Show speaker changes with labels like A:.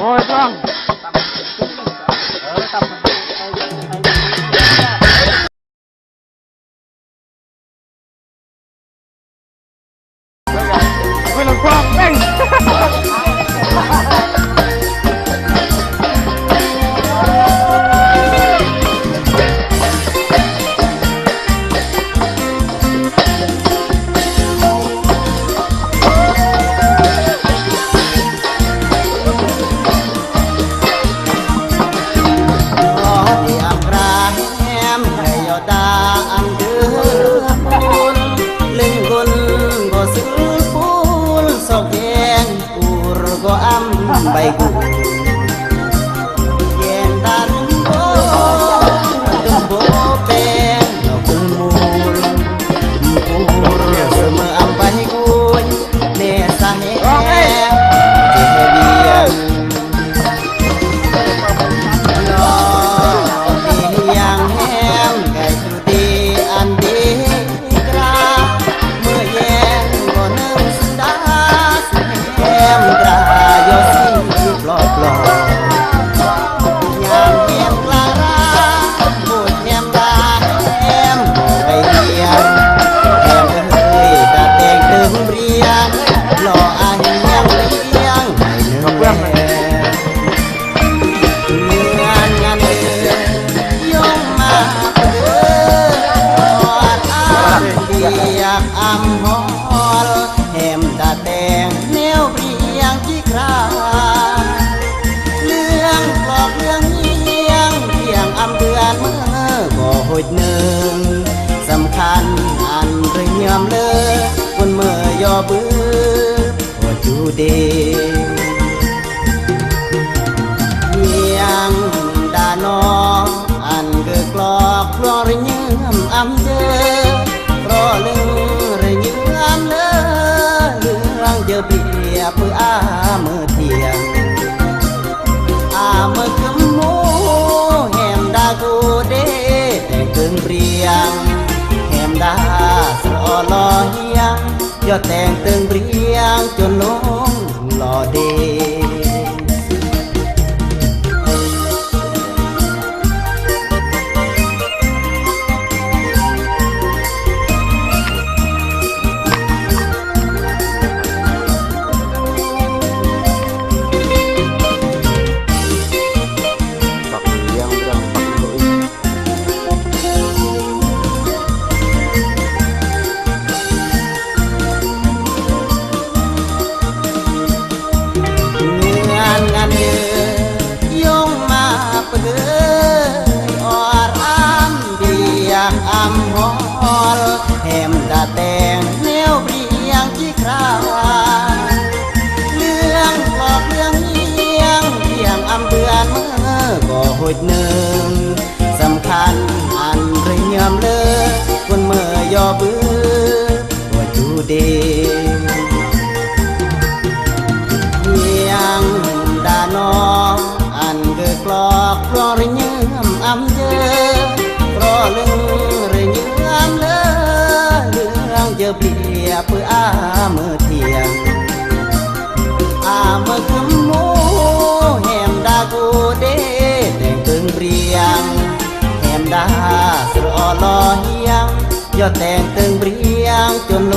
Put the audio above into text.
A: Ôi con. Tập Quên làm con anh.
B: bay gu yen tan bo tum bo pen no kumul pur sama am bay gu ne sa he je dia lo di yang hem gai tu di an di kra mơ yen go nang da hem kra yo lọt lọt nhàng em clara một em đã em bay riêng em ơi ta tên tương riêng lọ anh em riêng ngày nữa ngàn ngàn yong mà biak am hol em ta tên neo riêng chi kraเดือนเมื่อบ่หดหนึ่งสำคัญอันเรื่องยามเลิกคนเมื่อย่อบื้อบ่จูเดเมียงดานออันเกิดกลอกรอเรื่องยามอำเจอรอเรื่องยามเลิกเรื่องเจอเบียเพื่ออาเมื่อเที่ยงอาเมื่อกำมูกูเด้แต่เกินเรียงแหมดาสรอลอเฮียงยอดแต่งตึงเรียงจนน้องหล่อเดam hol hem đãแต่งแนวเรียงที่คราวเรื่องหลอกเรื่องเยียงเพียงอำเดือนเมื่อก็หดหนึ่งสำคัญอันเรียมเลิกคนเมื่อย่อบื้อว่าจูเดเพียงดานออันเกิดกลอกรอเรียมอำเจอรอเรื่องเจอเปรียบเพื่ออาเมื่อเที่ยงอาเมื่อคืนมูแหมดากูเด้แต่งตึงเรียงแหมดาสรอลอเฮียงยอดแต่งตึงเรียงจนล